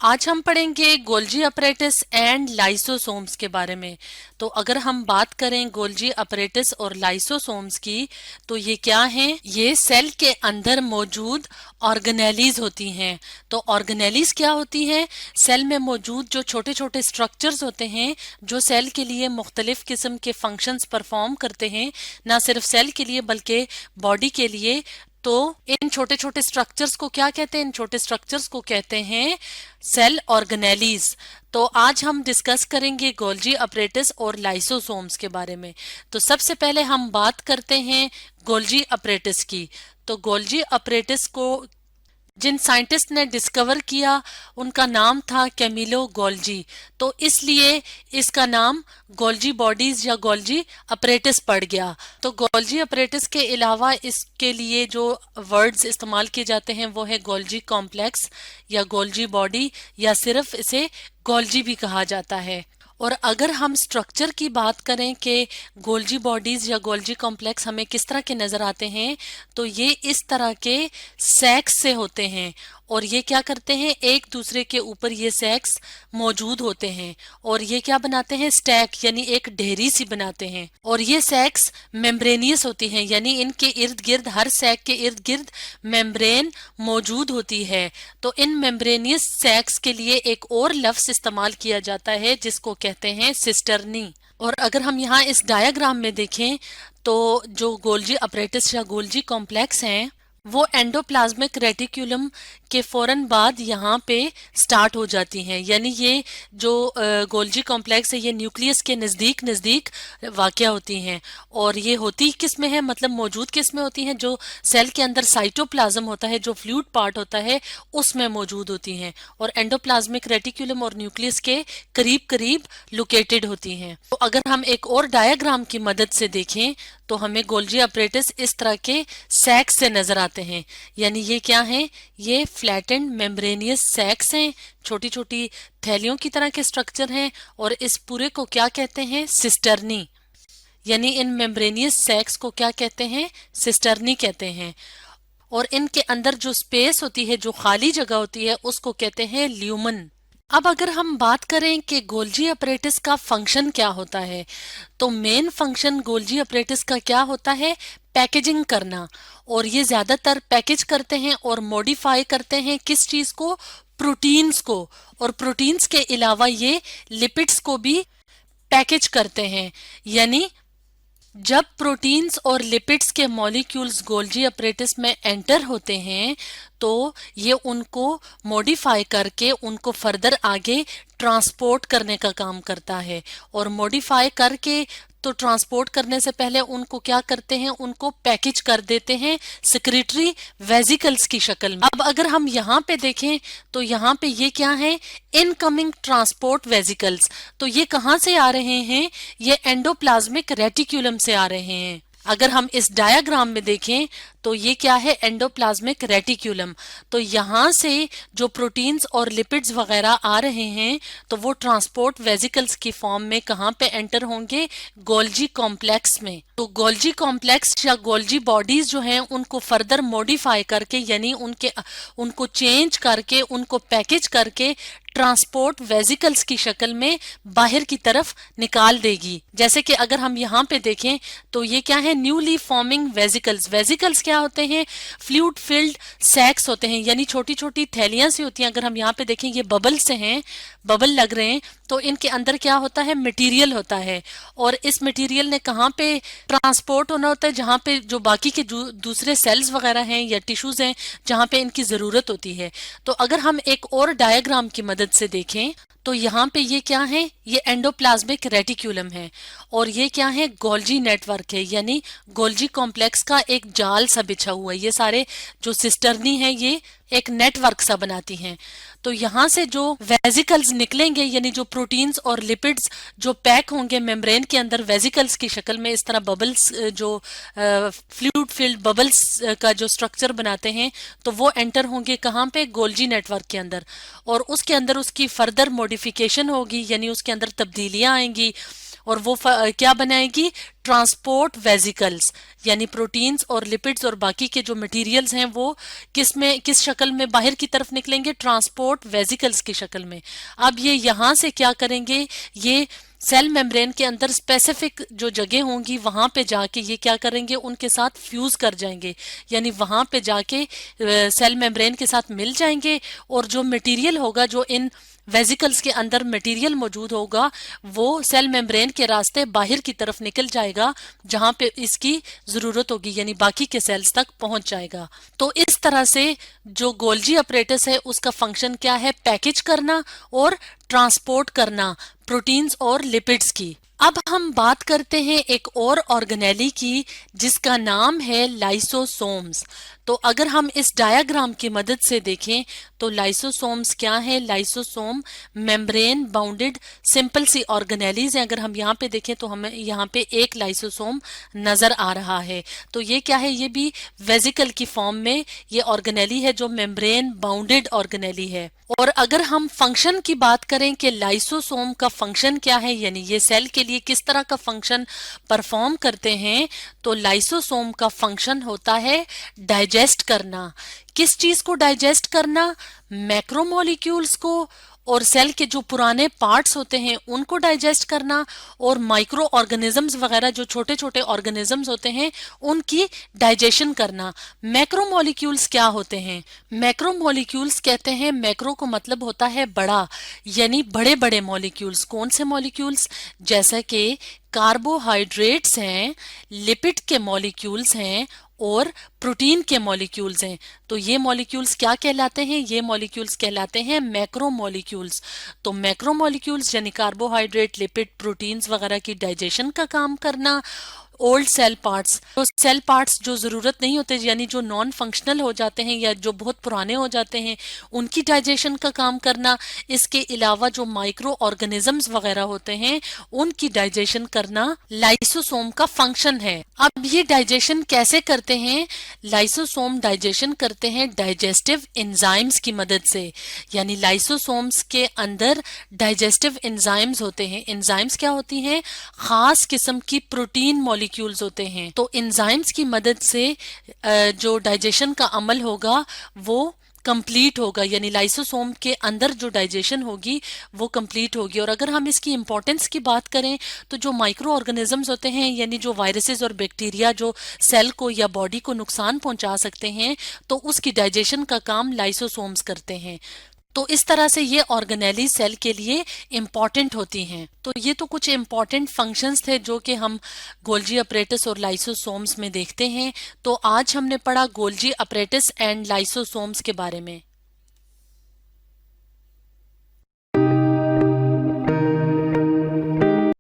आज हम पढ़ेंगे गोल्जी अपरेटिस एंड लाइसोसोम्स के बारे में। तो अगर हम बात करें गोल्जी अपरेटिस और लाइसोसोम्स की, तो ये क्या हैं? ये सेल के अंदर मौजूद ऑर्गेनेलीज होती हैं। तो ऑर्गेनेलीज क्या होती हैं? सेल में मौजूद जो छोटे छोटे स्ट्रक्चर्स होते हैं जो सेल के लिए मुख्तलिफ किस्म के फंक्शंस परफॉर्म करते हैं, ना सिर्फ सेल के लिए बल्कि बॉडी के लिए। तो इन छोटे छोटे स्ट्रक्चर्स को क्या कहते हैं? इन छोटे स्ट्रक्चर्स को कहते हैं सेल ऑर्गेनेलीज। तो आज हम डिस्कस करेंगे गोल्जी अपरेटिस और लाइसोसोम्स के बारे में। तो सबसे पहले हम बात करते हैं गोल्जी अपरेटिस की। तो गोल्जी अपरेटिस को जिन साइंटिस्ट ने डिस्कवर किया उनका नाम था कैमिलो गोल्जी। तो इसलिए इसका नाम गोल्जी बॉडीज या गोल्जी अपरेटिस पड़ गया। तो गोल्जी अपरेटिस के अलावा इसके लिए जो वर्ड्स इस्तेमाल किए जाते हैं वो है गोल्जी कॉम्प्लेक्स या गोल्जी बॉडी, या सिर्फ इसे गोल्जी भी कहा जाता है। और अगर हम स्ट्रक्चर की बात करें कि गोल्जी बॉडीज या गोल्जी कॉम्प्लेक्स हमें किस तरह के नजर आते हैं, तो ये इस तरह के सैक्स से होते हैं। और ये क्या करते हैं? एक दूसरे के ऊपर ये सैक्स मौजूद होते हैं और ये क्या बनाते हैं? स्टैक यानी एक ढेरी सी बनाते हैं। और ये सैक्स मेम्ब्रेनियस होती हैं, यानी इनके इर्द गिर्द, हर सैक के इर्द गिर्द मेम्ब्रेन मौजूद होती है। तो इन मेम्ब्रेनियस सैक्स के लिए एक और लफ्ज इस्तेमाल किया जाता है जिसको कहते हैं सिस्टर्नी। और अगर हम यहाँ इस डायग्राम में देखें तो जो गोल्जी अपरेटिस या गोल्जी कॉम्प्लेक्स हैं वो एंडोप्लाज्मिक रेटिक्यूलम के फौरन बाद यहाँ पे स्टार्ट हो जाती हैं। यानी ये जो गोल्जी कॉम्प्लेक्स है ये न्यूक्लियस के नज़दीक नज़दीक वाक़या होती हैं। और ये होती किस में है, मतलब मौजूद किस में होती हैं? जो सेल के अंदर साइटोप्लाज्म होता है, जो फ्लूइड पार्ट होता है, उसमें मौजूद होती हैं। और एंडोप्लाज्मिक रेटिक्यूलम और न्यूक्लियस के करीब करीब लोकेटेड होती हैं। तो अगर हम एक और डायग्राम की मदद से देखें तो हमें गोल्जी अपरेटिस इस तरह के सैक्स से नजर आते हैं। यानी ये क्या है? ये फ्लैटेंड मेम्ब्रेनियस सैक्स हैं, छोटी छोटी थैलियों की तरह के स्ट्रक्चर हैं। और इस पूरे को क्या कहते हैं? सिस्टर्नी। यानी इन मेम्ब्रेनियस सैक्स को क्या कहते हैं? सिस्टर्नी कहते हैं। और इनके अंदर जो स्पेस होती है, जो खाली जगह होती है, उसको कहते हैं ल्यूमन। अब अगर हम बात करें कि गोल्जी अपरेटिस का फंक्शन क्या होता है, तो मेन फंक्शन गोल्जी अपरेटिस का क्या होता है? पैकेजिंग करना। और ये ज्यादातर पैकेज करते हैं और मॉडिफाई करते हैं किस चीज को? प्रोटीन्स को। और प्रोटीन्स के अलावा ये लिपिड्स को भी पैकेज करते हैं। यानी जब प्रोटीन्स और लिपिड्स के मॉलिक्यूल्स गोल्जी अपरेटिस में एंटर होते हैं तो ये उनको मॉडिफाई करके उनको फर्दर आगे ट्रांसपोर्ट करने का काम करता है। और मॉडिफाई करके तो ट्रांसपोर्ट करने से पहले उनको क्या करते हैं? उनको पैकेज कर देते हैं सिक्रेटरी वेजिकल्स की शक्ल में। अब अगर हम यहाँ पे देखें तो यहाँ पे ये क्या है? Incoming transport vesicles. तो ये कहाँ से आ रहे हैं? ये एंडोप्लाज्मिक रेटिक्यूलम से आ रहे हैं। अगर हम इस डायग्राम में देखें तो ये क्या है? Endoplasmic reticulum. तो यहाँ से जो प्रोटीन्स और लिपिड्स वगैरह आ रहे हैं तो वो ट्रांसपोर्ट वेजिकल्स की फॉर्म में कहाँ पे एंटर होंगे? गोल्जी कॉम्प्लेक्स में। तो गोल्जी कॉम्प्लेक्स या गोल्जी बॉडीज जो हैं उनको फर्दर मॉडिफाई करके, यानी उनको चेंज करके, उनको पैकेज करके ट्रांसपोर्ट वेजिकल्स की शक्ल में बाहर की तरफ निकाल देगी। जैसे कि अगर हम यहाँ पे देखें तो ये क्या है? Newly forming vesicles. वेजिकल्स क्या होते हैं? फ्लूइड फिल्ड सैक्स होते हैं, यानी छोटी छोटी थैलियां सी होती हैं। अगर हम यहाँ पे देखें ये बबल से हैं, बबल लग रहे हैं, तो इनके अंदर क्या होता है? मटेरियल होता है। और इस मटेरियल ने कहाँ पे ट्रांसपोर्ट होना होता है? जहाँ पे जो बाकी के दूसरे सेल्स वगैरह हैं या टिश्यूज हैं जहाँ पे इनकी जरूरत होती है। तो अगर हम एक और डायग्राम की मदद से देखें तो यहाँ पे ये क्या है? ये एंडोप्लाज्मिक रेटिक्यूलम है। और ये क्या है? गोल्जी नेटवर्क है, यानी गोल्जी कॉम्प्लेक्स का एक जाल सा बिछा हुआ है। ये सारे जो सिस्टर्नी है ये एक नेटवर्क सा बनाती हैं। तो यहाँ से जो वेजिकल्स निकलेंगे, यानी जो प्रोटीन्स और लिपिड्स जो पैक होंगे मेम्ब्रेन के अंदर वेजिकल्स की शक्ल में, इस तरह बबल्स, जो फ्लूइड फिल्ड बबल्स का जो स्ट्रक्चर बनाते हैं, तो वो एंटर होंगे कहाँ पे? गोल्जी नेटवर्क के अंदर। और उसके अंदर उसकी फर्दर मॉडिफिकेशन होगी, यानी उसके अंदर तब्दीलियां आएंगी। और वो क्या बनाएगी, ट्रांसपोर्ट वेजिकल्स, यानी प्रोटीन्स और लिपिड्स और बाकी के जो मटेरियल्स हैं वो किस शक्ल में बाहर की तरफ निकलेंगे, ट्रांसपोर्ट वेजिकल्स की शक्ल में। अब ये यहाँ से क्या करेंगे, ये सेल मेम्ब्रेन के अंदर स्पेसिफिक जो जगह होंगी वहां पे जाके ये क्या करेंगे, उनके साथ फ्यूज कर जाएंगे, यानी वहां पे जाके सेल मेम्ब्रेन के साथ मिल जाएंगे, और जो मटेरियल होगा, जो इन वेजिकल्स के अंदर मटेरियल मौजूद होगा, वो सेल मेम्ब्रेन के रास्ते बाहर की तरफ निकल जाएगा जहां पे इसकी जरूरत होगी, यानी बाकी के सेल्स तक पहुंच जाएगा। तो इस तरह से जो गोल्जी अपरेटस है उसका फंक्शन क्या है, पैकेज करना और ट्रांसपोर्ट करना प्रोटीन्स और लिपिड्स की। अब हम बात करते हैं एक और ऑर्गेनेली की जिसका नाम है लाइसोसोम्स। तो अगर हम इस डायग्राम की मदद से देखें तो लाइसोसोम्स क्या है, लाइसोसोम मेम्ब्रेन बाउंडेड सिंपल सी ऑर्गेनेलीज है। अगर हम यहाँ पे देखें तो हमें यहाँ पे एक लाइसोसोम नजर आ रहा है। तो ये क्या है, ये भी वेजिकल की फॉर्म में ये ऑर्गेनेली है जो मेम्ब्रेन बाउंडेड ऑर्गेनेली है। और अगर हम फंक्शन की बात करें कि लाइसोसोम का फंक्शन क्या है, यानी ये सेल के लिए किस तरह का फंक्शन परफॉर्म करते हैं, तो लाइसोसोम का फंक्शन होता है डाइजेस्ट करना। किस चीज को डाइजेस्ट करना, मैक्रोमोलिक्यूल्स को, और सेल के जो पुराने पार्ट्स होते हैं उनको डाइजेस्ट करना, और माइक्रो ऑर्गेनिजम्स वगैरह जो छोटे छोटे ऑर्गेनिजम्स होते हैं उनकी डाइजेशन करना। मैक्रोमोलिक्यूल्स क्या होते हैं, मैक्रोमोलिक्यूल्स कहते हैं, मैक्रो को मतलब होता है बड़ा, यानी बड़े बड़े मॉलिक्यूल्स। कौन से मॉलिक्यूल्स, जैसा कि कार्बोहाइड्रेट्स हैं, लिपिड के मॉलिक्यूल्स हैं और प्रोटीन के मॉलिक्यूल्स हैं। तो ये मॉलिक्यूल्स क्या कहलाते हैं, ये मॉलिक्यूल्स कहलाते हैं मैक्रो मॉलिक्यूल्स। तो मैक्रो मॉलिक्यूल्स यानी कार्बोहाइड्रेट, लिपिड, प्रोटीन्स वगैरह की डाइजेशन का काम करना। ओल्ड सेल पार्ट्स, तो सेल पार्ट्स जो जरूरत नहीं होते, यानी जो नॉन फंक्शनल हो जाते हैं या जो बहुत पुराने हो जाते हैं, उनकी डाइजेशन का काम करना। इसके अलावा जो माइक्रो ऑर्गेनिजम्स वगैरह होते हैं उनकी डाइजेशन करना लाइसोसोम का फंक्शन है। अब ये डाइजेशन कैसे करते हैं, लाइसोसोम डाइजेशन करते हैं डाइजेस्टिव एंजाइम्स की मदद से, यानी लाइसोसोम्स के अंदर डाइजेस्टिव एंजाइम्स होते हैं। एंजाइम्स क्या होती हैं, खास किस्म की प्रोटीन मॉलिक्यूल्स होते हैं। तो एंजाइम्स की मदद से जो डाइजेशन का अमल होगा वो कंप्लीट होगा, यानी लाइसोसोम के अंदर जो डाइजेशन होगी वो कंप्लीट होगी। और अगर हम इसकी इंपॉर्टेंस की बात करें तो जो माइक्रो ऑर्गेनिजम्स होते हैं, यानी जो वायरसेस और बैक्टीरिया जो सेल को या बॉडी को नुकसान पहुंचा सकते हैं, तो उसकी डाइजेशन का काम लाइसोसोम्स करते हैं। तो इस तरह से ये ऑर्गेनेली सेल के लिए इम्पॉर्टेंट होती हैं। तो ये तो कुछ इम्पॉर्टेंट फंक्शंस थे जो कि हम गोल्जी अपरेटस और लाइसोसोम्स में देखते हैं। तो आज हमने पढ़ा गोल्जी अपरेटस एंड लाइसोसोम्स के बारे में।